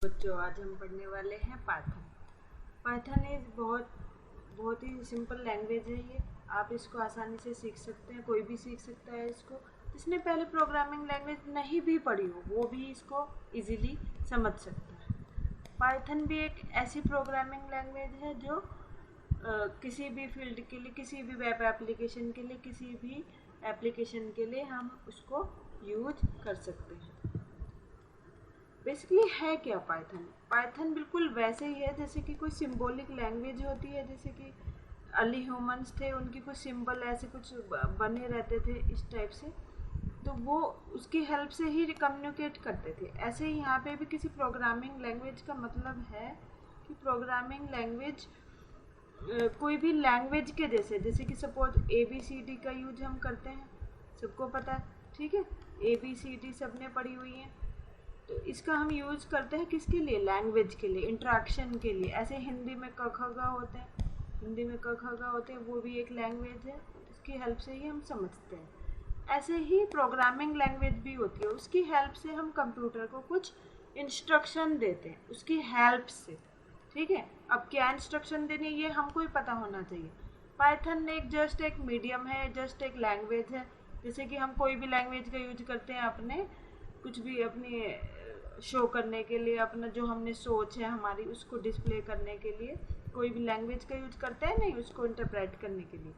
बच्चों, आज हम पढ़ने वाले हैं पाइथन। पाइथन इज बहुत ही सिंपल लैंग्वेज है। ये आप इसको आसानी से सीख सकते हैं, कोई भी सीख सकता है इसको। जिसने पहले प्रोग्रामिंग लैंग्वेज नहीं भी पढ़ी हो वो भी इसको इजीली समझ सकता है। पाइथन भी एक ऐसी प्रोग्रामिंग लैंग्वेज है जो किसी भी फील्ड के लिए, किसी भी वेब एप्लीकेशन के लिए, किसी भी एप्लीकेशन के लिए हम उसको यूज कर सकते हैं। बेसिकली है क्या पाइथन? पाइथन बिल्कुल वैसे ही है जैसे कि कोई सिंबॉलिक लैंग्वेज होती है। जैसे कि अर्ली ह्यूमंस थे, उनकी कुछ सिंबल ऐसे कुछ बने रहते थे इस टाइप से, तो वो उसकी हेल्प से ही कम्युनिकेट करते थे। ऐसे ही यहाँ पे भी किसी प्रोग्रामिंग लैंग्वेज का मतलब है कि प्रोग्रामिंग लैंग्वेज कोई भी लैंग्वेज के जैसे कि सपोज ABCD का यूज हम करते हैं, सबको पता है, ठीक है। ABCD सबने पढ़ी हुई है, तो इसका हम यूज़ करते हैं किसके लिए? लैंग्वेज के लिए, इंट्रैक्शन के लिए। ऐसे हिंदी में क ख ग होते हैं, हिंदी में क ख ग होते हैं, वो भी एक लैंग्वेज है, इसकी हेल्प से ही हम समझते हैं। ऐसे ही प्रोग्रामिंग लैंग्वेज भी होती है, उसकी हेल्प से हम कंप्यूटर को कुछ इंस्ट्रक्शन देते हैं, उसकी हेल्प से, ठीक है। अब क्या इंस्ट्रक्शन देनी है ये हमको ही पता होना चाहिए। पाइथन जस्ट एक मीडियम है, जस्ट एक लैंग्वेज है। जैसे कि हम कोई भी लैंग्वेज का यूज करते हैं अपने कुछ भी अपनी शो करने के लिए, अपना जो हमने सोच है हमारी उसको डिस्प्ले करने के लिए कोई भी लैंग्वेज का यूज करते हैं, नहीं उसको इंटरप्रेट करने के लिए।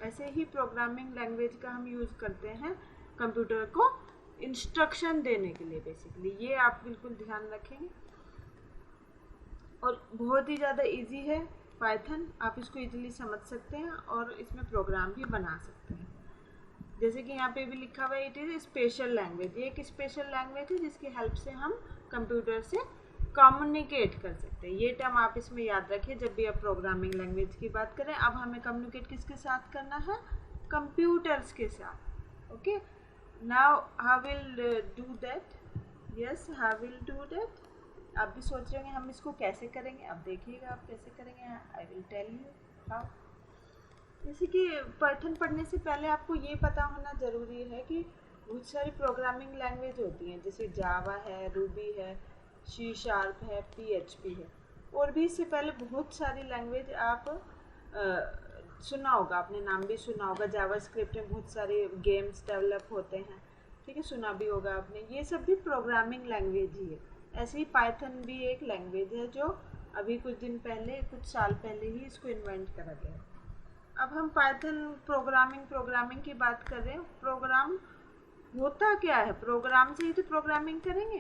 ऐसे ही प्रोग्रामिंग लैंग्वेज का हम यूज करते हैं कंप्यूटर को इंस्ट्रक्शन देने के लिए। बेसिकली ये आप बिल्कुल ध्यान रखेंगे, और बहुत ही ज़्यादा इजी है पाइथन। आप इसको इजीली समझ सकते हैं और इसमें प्रोग्राम भी बना सकते हैं। जैसे कि यहाँ पे भी लिखा हुआ है, इट इज़ स्पेशल लैंग्वेज। ये एक स्पेशल लैंग्वेज है जिसकी हेल्प से हम कंप्यूटर से कम्युनिकेट कर सकते हैं। ये टर्म आप इसमें याद रखिए जब भी आप प्रोग्रामिंग लैंग्वेज की बात करें। अब हमें कम्युनिकेट किसके साथ करना है? कंप्यूटर्स के साथ। Okay, now how will do that? Yes, how will do that? आप भी सोच रहे होंगे हम इसको कैसे करेंगे। अब देखिएगा आप कैसे करेंगे, I will tell you how. जैसे कि पाइथन पढ़ने से पहले आपको ये पता होना ज़रूरी है कि बहुत सारी प्रोग्रामिंग लैंग्वेज होती हैं, जैसे जावा है, रूबी है, C# है, PHP है, और भी इससे पहले बहुत सारी लैंग्वेज आप सुना होगा, आपने नाम भी सुना होगा। जावा स्क्रिप्ट में बहुत सारे गेम्स डेवलप होते हैं, ठीक है, सुना भी होगा आपने। ये सब भी प्रोग्रामिंग लैंग्वेज ही है। ऐसे ही पाइथन भी एक लैंग्वेज है जो अभी कुछ दिन पहले, कुछ साल पहले ही इसको इन्वेंट करा गया। अब हम पाइथन प्रोग्रामिंग की बात कर रहे हैं। प्रोग्राम होता क्या है? प्रोग्राम से ही तो प्रोग्रामिंग करेंगे।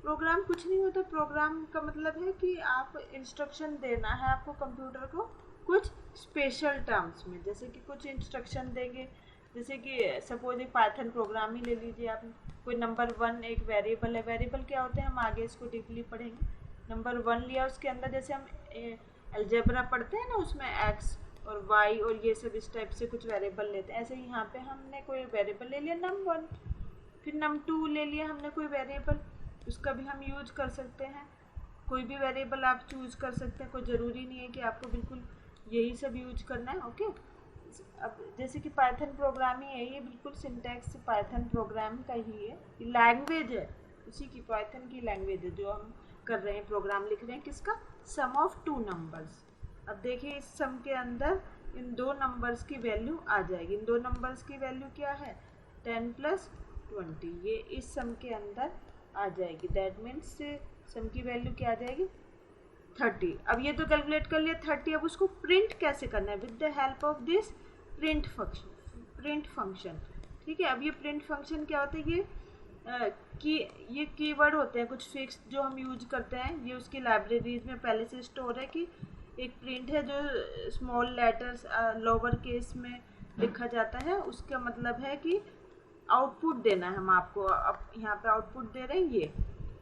प्रोग्राम कुछ नहीं होता। प्रोग्राम का मतलब है कि आप इंस्ट्रक्शन देना है आपको कंप्यूटर को कुछ स्पेशल टर्म्स में। जैसे कि कुछ इंस्ट्रक्शन देंगे, जैसे कि सपोज एक पाइथन प्रोग्राम ही ले लीजिए आप। कोई नंबर 1 एक वेरिएबल है। वेरिएबल क्या होते हैं हम आगे इसको डीपली पढ़ेंगे। नंबर 1 लिया, उसके अंदर जैसे हम अलजेब्रा पढ़ते हैं ना, उसमें एक्स और y और ये सब इस टाइप से कुछ वेरिएबल लेते हैं। ऐसे ही यहाँ पे हमने कोई वेरिएबल ले लिया num1, फिर num2 ले लिया हमने कोई वेरिएबल, उसका भी हम यूज कर सकते हैं। कोई भी वेरिएबल आप चूज कर सकते हैं, कोई ज़रूरी नहीं है कि आपको बिल्कुल यही सब यूज करना है। ओके, अब जैसे कि पाइथन प्रोग्राम ही है, ये बिल्कुल सिंटैक्स पाइथन प्रोग्राम का ही है, लैंग्वेज है उसी की, पाइथन की लैंग्वेज है जो हम कर रहे हैं, प्रोग्राम लिख रहे हैं किसका? सम ऑफ 2 नंबर्स। अब देखिए इस सम के अंदर इन 2 नंबर्स की वैल्यू आ जाएगी। इन 2 नंबर्स की वैल्यू क्या है? 10 + 20, ये इस सम के अंदर आ जाएगी। दैट मीन्स सम की वैल्यू क्या आ जाएगी? 30। अब ये तो कैलकुलेट कर लिया 30। अब उसको प्रिंट कैसे करना है? With the help of this print function. ठीक है, अब ये प्रिंट फंक्शन क्या होता है? ये कीवर्ड होते हैं कुछ फिक्स जो हम यूज करते हैं। ये उसकी लाइब्रेरीज में पहले से स्टोर है कि एक प्रिंट है जो स्मॉल लेटर्स लोअर केस में लिखा जाता है। उसका मतलब है कि आउटपुट देना है हम आपको। अब यहाँ पे आउटपुट दे रहे हैं, ये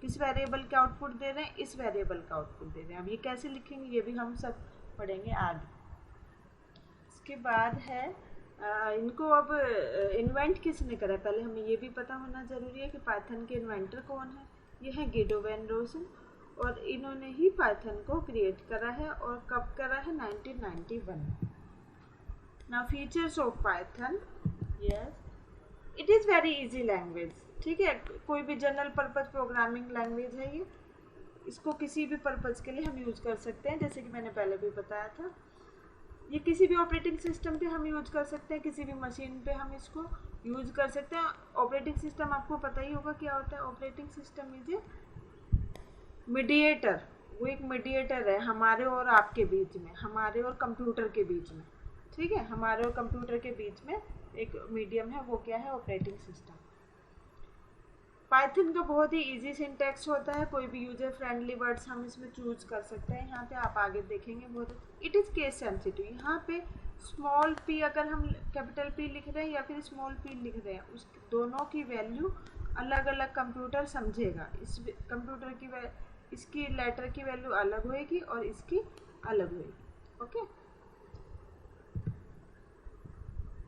किस वेरिएबल का आउटपुट दे रहे हैं? इस वेरिएबल का आउटपुट दे रहे हैं। अब ये कैसे लिखेंगे ये भी हम सब पढ़ेंगे आगे। इसके बाद है इनको अब इन्वेंट किसने करा? पहले हमें ये भी पता होना ज़रूरी है कि पाइथन के इन्वेंटर कौन है। ये है गिडो वैन रोसन, और इन्होंने ही पाइथन को क्रिएट करा है। और कब करा है? 1991। Now features of Python. Yes, it is very easy language. ठीक है, कोई भी जनरल पर्पज प्रोग्रामिंग लैंग्वेज है ये। इसको किसी भी पर्पज़ के लिए हम यूज़ कर सकते हैं, जैसे कि मैंने पहले भी बताया था। ये किसी भी ऑपरेटिंग सिस्टम पे हम यूज़ कर सकते हैं, किसी भी मशीन पे हम इसको यूज़ कर सकते हैं। ऑपरेटिंग सिस्टम आपको पता ही होगा क्या होता है। Operating system is a mediator, वो एक मीडिएटर है हमारे और आपके बीच में, हमारे और कंप्यूटर के बीच में, ठीक है। हमारे और कंप्यूटर के बीच में एक मीडियम है, वो क्या है, ऑपरेटिंग सिस्टम। पाइथन का बहुत ही इजी सिंटैक्स होता है, कोई भी यूजर फ्रेंडली वर्ड्स हम इसमें चूज कर सकते हैं। यहाँ पे आप आगे देखेंगे बहुत, इट इज़ केस सेंसिटिव। यहाँ पे स्मॉल पी अगर हम कैपिटल पी लिख रहे हैं या फिर स्मॉल पी लिख रहे हैं, उस दोनों की वैल्यू अलग अलग कंप्यूटर समझेगा। इस कंप्यूटर की इसकी लेटर की वैल्यू अलग होएगी और इसकी अलग होएगी, okay.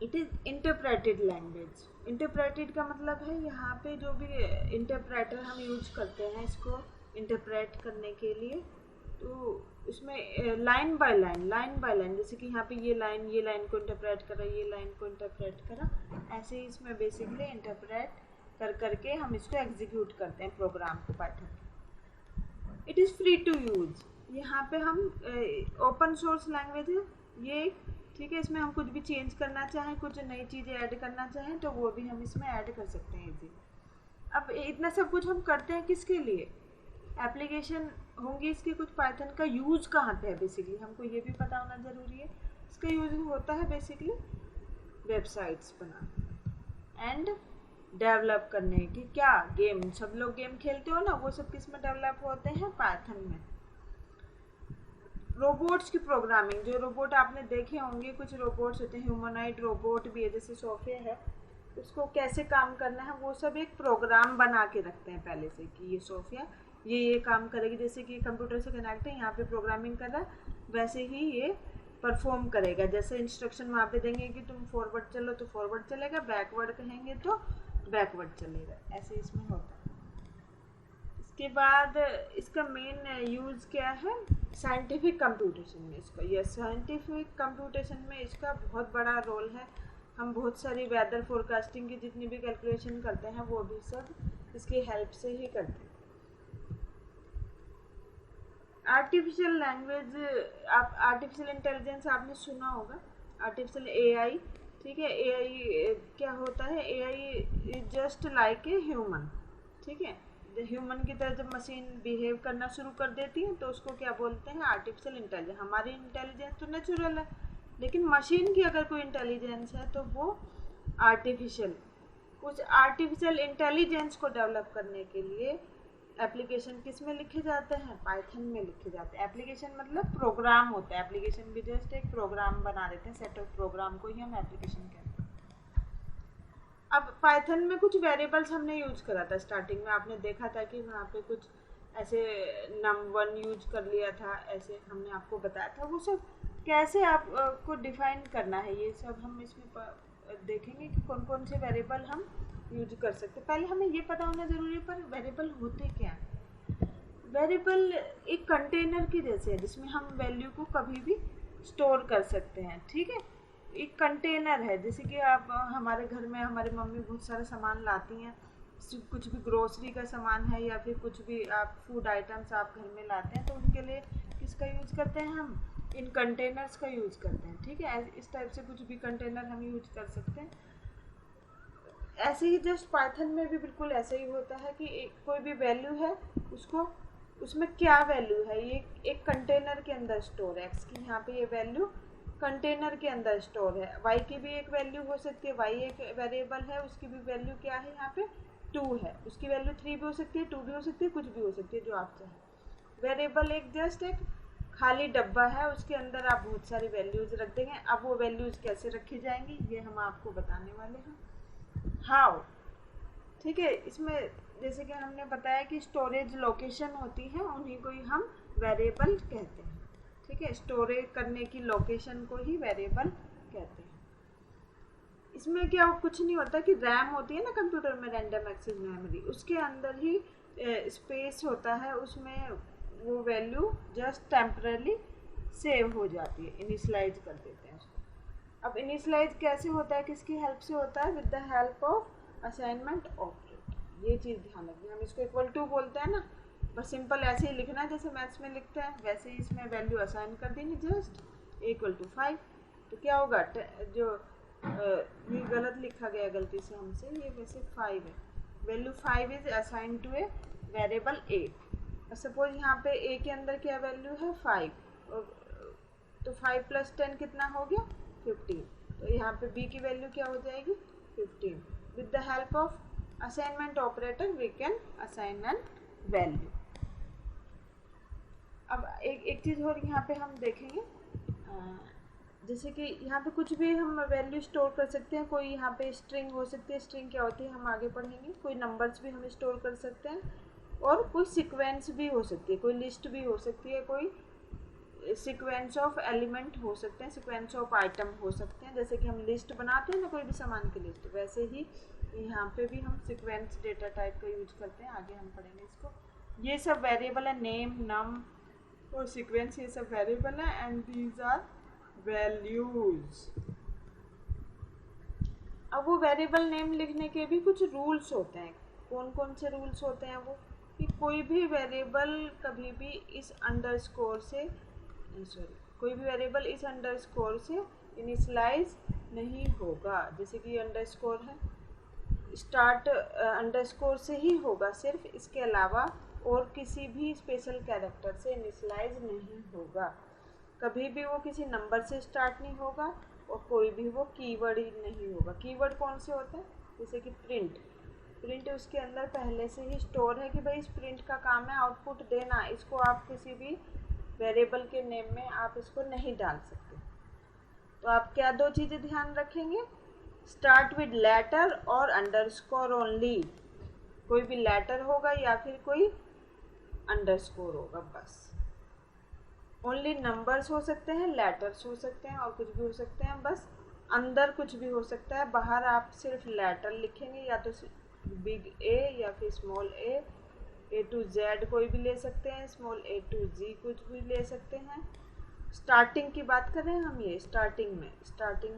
It is interpreted language. Interpreted का मतलब है यहाँ पे जो भी इंटरप्रेटर हम यूज करते हैं इसको इंटरप्रेट करने के लिए, तो इसमें लाइन बाय लाइन, जैसे कि यहाँ पे ये लाइन को इंटरप्रेट करा, ये लाइन को इंटरप्रेट करा, ऐसे ही इसमें बेसिकली इंटरप्रेट कर करके हम इसको एग्जीक्यूट करते हैं प्रोग्राम को Python. It is free to use. यहाँ पे हम ओपन सोर्स लैंग्वेज है ये, ठीक है। इसमें हम कुछ भी चेंज करना चाहें, कुछ नई चीज़ें ऐड करना चाहें तो वो भी हम इसमें ऐड कर सकते हैं इजी। अब इतना सब कुछ हम करते हैं किसके लिए, एप्लीकेशन होंगी इसके कुछ। पाइथन का यूज़ कहाँ पे है बेसिकली हमको ये भी पता होना ज़रूरी है। इसका यूज़ होता है बेसिकली वेबसाइट्स बनाने एंड डेवलप करने की। क्या गेम, सब लोग गेम खेलते हो ना, वो सब किस में डेवलप होते हैं, पाइथन में। रोबोट्स की प्रोग्रामिंग, जो रोबोट आपने देखे होंगे, कुछ रोबोट्स होते हैं, ह्यूमनॉइड रोबोट भी है, जैसे सोफिया है, उसको कैसे काम करना है वो सब एक प्रोग्राम बना के रखते हैं पहले से कि ये सोफिया ये काम करेगी। जैसे कि कंप्यूटर से कनेक्ट है, यहाँ पे प्रोग्रामिंग कर रहा है, वैसे ही ये परफॉर्म करेगा। जैसे इंस्ट्रक्शन वहाँ पे देंगे कि तुम फॉरवर्ड चलो तो फॉरवर्ड चलेगा, बैकवर्ड कहेंगे तो बैकवर्ड चलेगा, ऐसे इसमें होता है। इसके बाद इसका मेन यूज़ क्या है, साइंटिफिक कंप्यूटेशन में इसका। यह साइंटिफिक कंप्यूटेशन में इसका बहुत बड़ा रोल है। हम बहुत सारी वेदर फोरकास्टिंग की जितनी भी कैलकुलेशन करते हैं वो भी सब इसकी हेल्प से ही करते हैं। आर्टिफिशियल लैंग्वेज, आप आर्टिफिशियल इंटेलिजेंस आपने सुना होगा, आर्टिफिशियल एआई, ठीक है। एआई क्या होता है, AI is just like a human, ठीक है। ह्यूमन की तरह जब मशीन बिहेव करना शुरू कर देती है तो उसको क्या बोलते हैं, आर्टिफिशियल इंटेलिजेंस। हमारी इंटेलिजेंस तो नेचुरल है, लेकिन मशीन की अगर कोई इंटेलिजेंस है तो वो आर्टिफिशियल। उस आर्टिफिशियल इंटेलिजेंस को डेवलप करने के लिए एप्लीकेशन किस में लिखे जाते हैं, पाइथन में लिखे जाते हैं। एप्लीकेशन मतलब प्रोग्राम होता है, एप्लीकेशन भी जस्ट एक प्रोग्राम बना देते हैं, सेट ऑफ प्रोग्राम को ही हम एप्लीकेशन कहते हैं। अब पाइथन में कुछ वेरिएबल्स हमने यूज करा था स्टार्टिंग में, आपने देखा था कि वहाँ पे कुछ ऐसे num1 यूज कर लिया था, ऐसे हमने आपको बताया था। वो सब कैसे आपको डिफाइन करना है ये सब हम इसमें देखेंगे कि कौन कौन से वेरिएबल हम यूज कर सकते हैं। पहले हमें ये पता होना ज़रूरी है पर वेरिएबल होते क्या हैं। वेरिएबल एक कंटेनर के जैसे है जिसमें हम वैल्यू को कभी भी स्टोर कर सकते हैं, ठीक है। एक कंटेनर है, जैसे कि आप हमारे घर में हमारी मम्मी बहुत सारा सामान लाती हैं, कुछ भी ग्रोसरी का सामान है या फिर कुछ भी आप फूड आइटम्स आप घर में लाते हैं तो उनके लिए किसका यूज़ करते हैं, हम इन कंटेनर्स का यूज़ करते हैं, ठीक है। इस टाइप से कुछ भी कंटेनर हम यूज कर सकते हैं। ऐसे ही जस्ट पाइथन में भी बिल्कुल ऐसे ही होता है कि कोई भी वैल्यू है उसको, उसमें क्या वैल्यू है ये एक कंटेनर के अंदर स्टोर है। एक्स की यहाँ पे ये वैल्यू कंटेनर के अंदर स्टोर है। वाई की भी एक वैल्यू हो सकती है, वाई एक वेरिएबल है, उसकी भी वैल्यू क्या है, यहाँ पे 2 है, उसकी वैल्यू 3 भी हो सकती है, 2 भी हो सकती है, कुछ भी हो सकती है जो आप चाहें। वेरिएबल एक जस्ट एक खाली डब्बा है, उसके अंदर आप बहुत सारी वैल्यूज़ रख देंगे। अब वो वैल्यूज़ कैसे रखी जाएंगी ये हम आपको बताने वाले हैं, हाउ, ठीक है। इसमें जैसे कि हमने बताया कि स्टोरेज लोकेशन होती है, उन्हीं को ही हम वेरिएबल कहते हैं, ठीक है। स्टोरेज करने की लोकेशन को ही वेरिएबल कहते हैं। इसमें क्या कुछ नहीं होता कि रैम होती है ना कंप्यूटर में, रैंडम एक्सेस मेमोरी, उसके अंदर ही स्पेस होता है, उसमें वो वैल्यू जस्ट टेम्पररी सेव हो जाती है, इनिशियलाइज कर देते हैं उसको। अब इनिशियलाइज कैसे होता है, किसकी हेल्प से होता है, with the help of assignment operator. ये चीज़ ध्यान रखिए, हम इसको इक्वल टू बोलते हैं ना, बस सिंपल ऐसे ही लिखना है जैसे मैथ्स में लिखते हैं, वैसे ही इसमें वैल्यू असाइन कर देंगे जस्ट इक्वल टू 5। तो क्या होगा, जो ये गलत लिखा गया गलती से हमसे, ये वैसे 5 है, value 5 is assign to a variable A. Suppose यहाँ पे ए के अंदर क्या वैल्यू है 5, तो 5 + 10 कितना हो गया 15। तो यहाँ पे बी की वैल्यू क्या हो जाएगी 15। With the help of assignment operator we can assign an value. अब एक चीज़ और यहाँ पे हम देखेंगे, जैसे कि यहाँ पे कुछ भी हम वैल्यू स्टोर कर सकते हैं। कोई यहाँ पे स्ट्रिंग हो सकती है, स्ट्रिंग क्या होती है हम आगे पढ़ेंगे। कोई नंबर्स भी हम स्टोर कर सकते हैं, और कोई सीक्वेंस भी हो सकती है, कोई लिस्ट भी हो सकती है, कोई सीक्वेंस ऑफ एलिमेंट हो सकते हैं, सीक्वेंस ऑफ आइटम हो सकते हैं। जैसे कि हम लिस्ट बनाते हैं ना कोई भी सामान की लिस्ट, वैसे ही यहाँ पे भी हम सीक्वेंस डेटा टाइप का यूज करते हैं, आगे हम पढ़ेंगे इसको। ये सब वेरिएबल है, नेम, नम और सीक्वेंस, ये सब वेरिएबल है एंड दीज आर वैल्यूज। अब वो वेरिएबल नेम लिखने के भी कुछ रूल्स होते हैं। कौन कौन से रूल्स होते हैं वो, कि कोई भी वेरिएबल कभी भी इस अंडरस्कोर से कोई भी वेरिएबल इस अंडरस्कोर से इनिशियलाइज नहीं होगा। जैसे कि अंडरस्कोर है, स्टार्ट अंडरस्कोर से ही होगा सिर्फ, इसके अलावा और किसी भी स्पेशल कैरेक्टर से इनिशियलाइज नहीं होगा। कभी भी वो किसी नंबर से स्टार्ट नहीं होगा, और कोई भी वो कीवर्ड ही नहीं होगा। कीवर्ड कौन से होते हैं, जैसे कि प्रिंट उसके अंदर पहले से ही स्टोर है कि भाई इस प्रिंट का काम है आउटपुट देना, इसको आप किसी भी वेरिएबल के नेम में आप इसको नहीं डाल सकते। तो आप क्या दो चीज़ें ध्यान रखेंगे, स्टार्ट विद लेटर और अंडरस्कोर ओनली। कोई भी लेटर होगा या फिर कोई अंडरस्कोर होगा, बस। ओनली नंबर्स हो सकते हैं, लेटर्स हो सकते हैं, और कुछ भी हो सकते हैं, बस अंदर कुछ भी हो सकता है। बाहर आप सिर्फ लेटर लिखेंगे, या तो बिग ए या फिर स्मॉल ए टू जेड कोई भी ले सकते हैं, स्मॉल ए टू जी कुछ भी ले सकते हैं। स्टार्टिंग की बात करें हम, ये स्टार्टिंग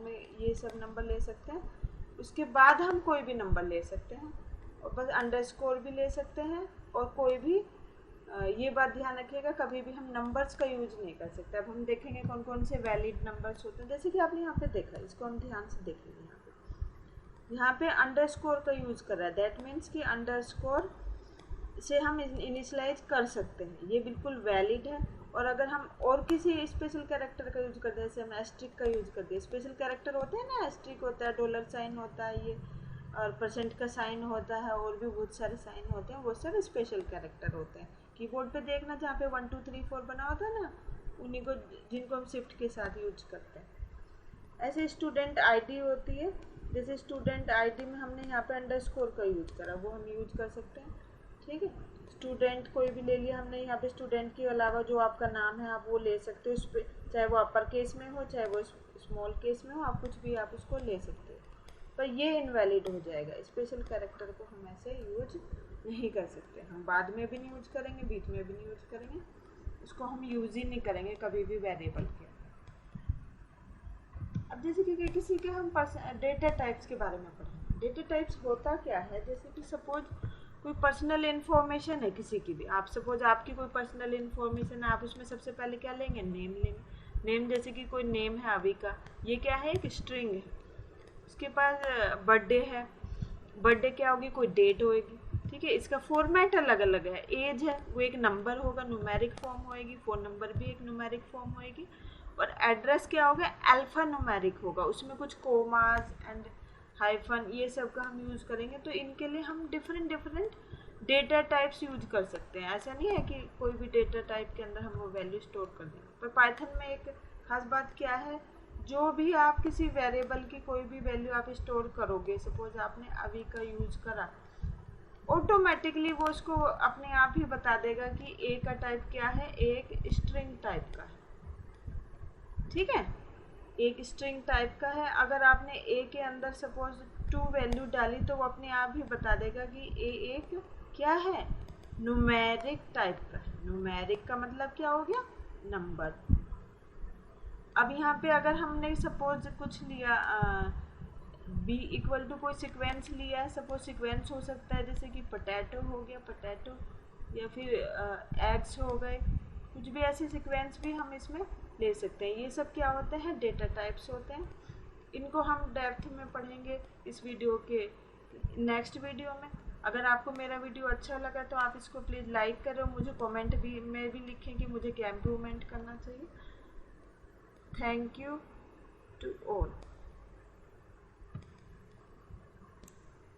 में ये सब नंबर ले सकते हैं। उसके बाद हम कोई भी नंबर ले सकते हैं, और बस अंडरस्कोर भी ले सकते हैं, और कोई भी ये बात ध्यान रखिएगा कभी भी हम नंबर्स का यूज नहीं कर सकते। अब हम देखेंगे कौन कौन से वैलिड नंबर्स होते हैं। जैसे कि आपने यहाँ पे देखा, इसको हम ध्यान से देखेंगे। यहाँ पे अंडरस्कोर का यूज कर रहा है, दैट मीन्स कि अंडरस्कोर से हम इनिशियलाइज कर सकते हैं, ये बिल्कुल वैलिड है। और अगर हम और किसी स्पेशल कैरेक्टर का यूज करते हैं, जैसे हम एस्ट्रिक का यूज करते हैं, स्पेशल कैरेक्टर होते हैं ना, एस्ट्रिक होता है, डॉलर साइन होता है ये, और परसेंट का साइन होता है, और भी बहुत सारे साइन होते हैं, वो सब स्पेशल कैरेक्टर होते हैं। कीबोर्ड पे देखना जहाँ पे 1 2 3 4 बना होता है ना, उन्हीं को, जिनको हम शिफ्ट के साथ यूज करते हैं। ऐसे स्टूडेंट आईडी होती है, जैसे स्टूडेंट आईडी में हमने यहाँ पे अंडरस्कोर का यूज करा, वो हम यूज कर सकते हैं। ठीक है, स्टूडेंट कोई भी ले लिया हमने, यहाँ पे स्टूडेंट के अलावा जो आपका नाम है आप वो ले सकते हो, उस पर चाहे वो अपर केस में हो चाहे वो स्मॉल केस में हो, आप कुछ भी आप उसको ले सकते हो। पर ये इनवैलिड हो जाएगा, स्पेशल कैरेक्टर को हम ऐसे यूज नहीं कर सकते। हम बाद में भी नहीं यूज करेंगे, बीच में भी नहीं यूज करेंगे, उसको हम यूज ही नहीं करेंगे कभी भी वेरिएबल के। अब जैसे कि किसी के हम डेटा टाइप्स के बारे में पढ़ें। डेटा टाइप्स होता क्या है, जैसे कि सपोज कोई पर्सनल इन्फॉर्मेशन है किसी की भी, आप सपोज आपकी कोई पर्सनल इन्फॉर्मेशन है, आप उसमें सबसे पहले क्या लेंगे, नेम लेंगे। नेम जैसे कि कोई नेम है अभी का, ये क्या है, एक स्ट्रिंग है। उसके पास बर्थडे है, बर्थडे क्या होगी, कोई डेट होगी। ठीक है, इसका फॉर्मेट अलग अलग है। एज है, वो एक नंबर होगा, न्यूमेरिक फॉर्म होएगी। फ़ोन नंबर भी एक न्यूमेरिक फॉर्म होएगी। और एड्रेस क्या होगा, अल्फा न्यूमेरिक होगा, उसमें कुछ कोमास एंड हाइफन ये सब का हम यूज़ करेंगे। तो इनके लिए हम डिफरेंट डेटा टाइप्स यूज कर सकते हैं। ऐसा नहीं है कि कोई भी डेटा टाइप के अंदर हम वो वैल्यू स्टोर कर देंगे। पर पाइथन में एक खास बात क्या है, जो भी आप किसी वेरिएबल की कोई भी वैल्यू आप स्टोर करोगे, सपोज आपने अभी का यूज करा, ऑटोमेटिकली वो उसको अपने आप ही बता देगा कि ए का टाइप क्या है, एक स्ट्रिंग टाइप का है। ठीक है, एक स्ट्रिंग टाइप का है। अगर आपने ए के अंदर सपोज 2 वैल्यू डाली, तो वो अपने आप ही बता देगा कि ए एक क्या है, न्यूमेरिक टाइप का है। न्यूमेरिक का मतलब क्या हो गया, नंबर। अब यहाँ पे अगर हमने सपोज कुछ लिया, बी इक्वल टू कोई सिक्वेंस लिया है, सपोज सिक्वेंस हो सकता है जैसे कि पोटैटो हो गया, पोटैटो या फिर एग्स हो गए, कुछ भी ऐसे सीक्वेंस भी हम इसमें ले सकते हैं। ये सब क्या होते हैं, डेटा टाइप्स होते हैं। इनको हम डेप्थ में पढ़ेंगे इस वीडियो के नेक्स्ट वीडियो में। अगर आपको मेरा वीडियो अच्छा लगा तो आप इसको प्लीज़ लाइक करें और मुझे कमेंट भी में भी लिखें कि मुझे क्या इम्प्रूवमेंट करना चाहिए। Thank you to all.